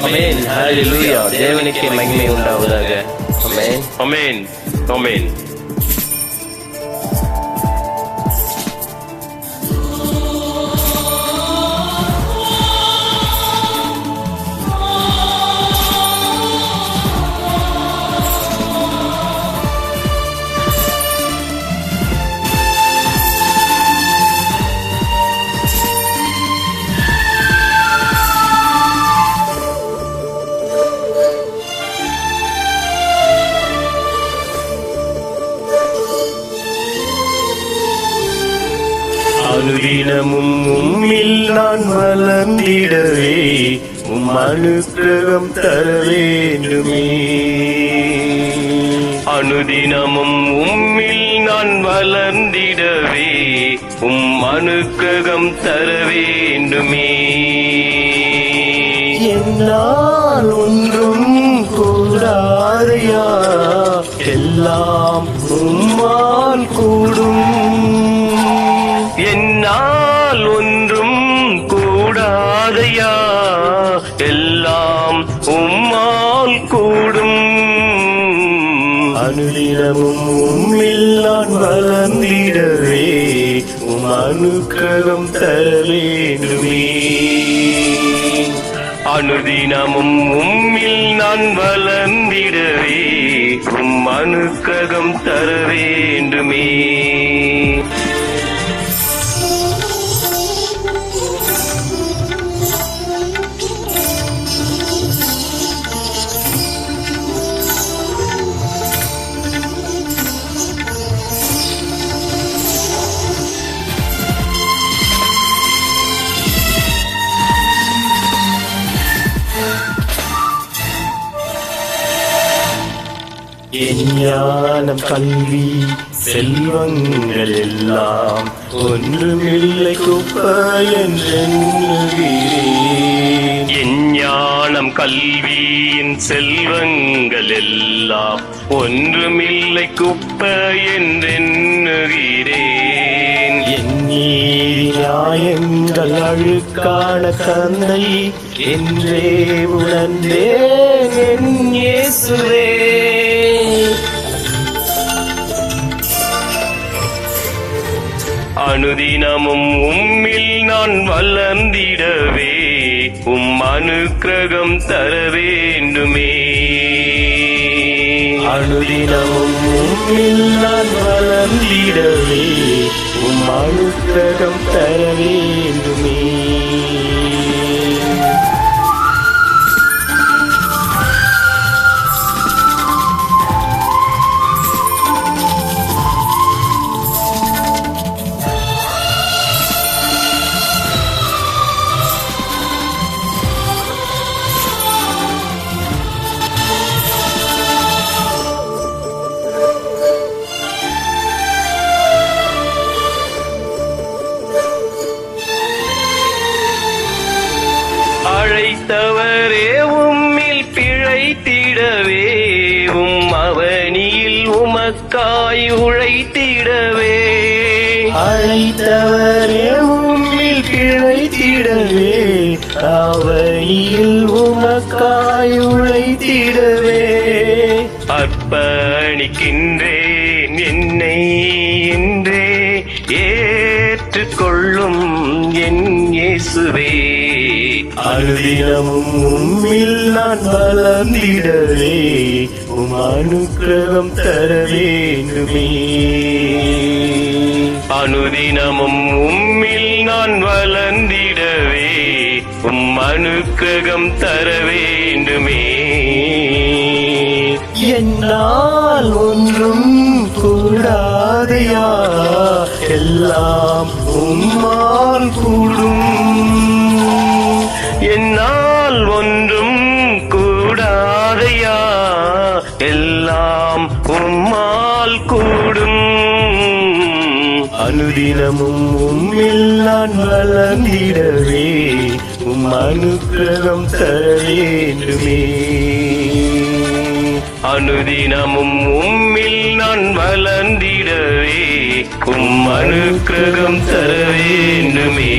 ஆமென். ஹல்லேலூயா. தேவனுக்கே மகிமை உண்டாவதாக. ஆமென். ஆமென். ஆமென். அனுதினமும் உம்மில் நான் வளர்ந்திடவே அனுக்கிரகம் தர வேண்டுமே. அனுதினமும் உம்மில் நான் வளர்ந்திடவே அனுக்கிரகம் தர வேண்டுமே. என்னால் ஒன்றும் கூடாதையா, எல்லாம் உம்மால் கூடும். என்னால் ஒன்றும் கூடாதையா, எல்லாம் உம்மால் கூடும். அனுதினமும் உம்மில் நான் வளர்ந்திடவே அனுக்கிரகம் தர வேண்டுமே. அனுதினமும் உம்மில் நான் வளர்ந்திடவே அனுக்கிரகம் தர வேண்டுமே. என் ஞானம் கல்வி செல்வங்கள் எல்லாம் ஒன்றுமில்லை குப்பை என்றெண்ணுகிறேன். என் ஞானம் கல்வியின் செல்வங்கள் எல்லாம் ஒன்றுமில்லை குப்பை என்றெண்ணுகிறேன். என் நீதி நியாயங்கள் அழுக்கான தந்தை என்றே உணர்ந்தேன் என் இயேசுவே. அனுதினமும் உம்மில் நான் வளர்ந்திடவே அனுக்கிரகம் தர வேண்டுமே. அனுதினமும் உம்மில் நான் வளர்ந்திடவே அனுக்கிரகம் தர வேண்டுமே. அழைத்தவரே உம்மில் பிழைத்திடவே அவனியில் உமக்காய் உழைத்திடவே. அழைத்தவரே உம்மில் பிழைத்திடவே அவனியில் உமக்காய் உழைத்திடவே. அர்ப்பணிக்கின்றேன் என்னை என்றே ஏற்றுக்கொள்ளும் என் இயேசுவே. அனுதினமும் உம்மில் நான் வளர்ந்திடவே அனுக்கிரகம் தர வேண்டுமே. அனுதினமும் உம்மில் நான் வளர்ந்திடவே அனுக்கிரகம் தர வேண்டுமே. என்னால் ஒன்றும் கூடாதையா, எல்லாம் உம்மால் கூடும். என்னால் ஒன்றும் கூடாதையா, எல்லாம் உம்மால் கூடும். அனுதினமும் உம்மில் நான் வளர்ந்திடவே அனுக்கிரகம் தர வேண்டுமே. அனுதினமும் உம்மில் நான் வளர்ந்திடவே அனுக்கிரகம் தர வேண்டுமே.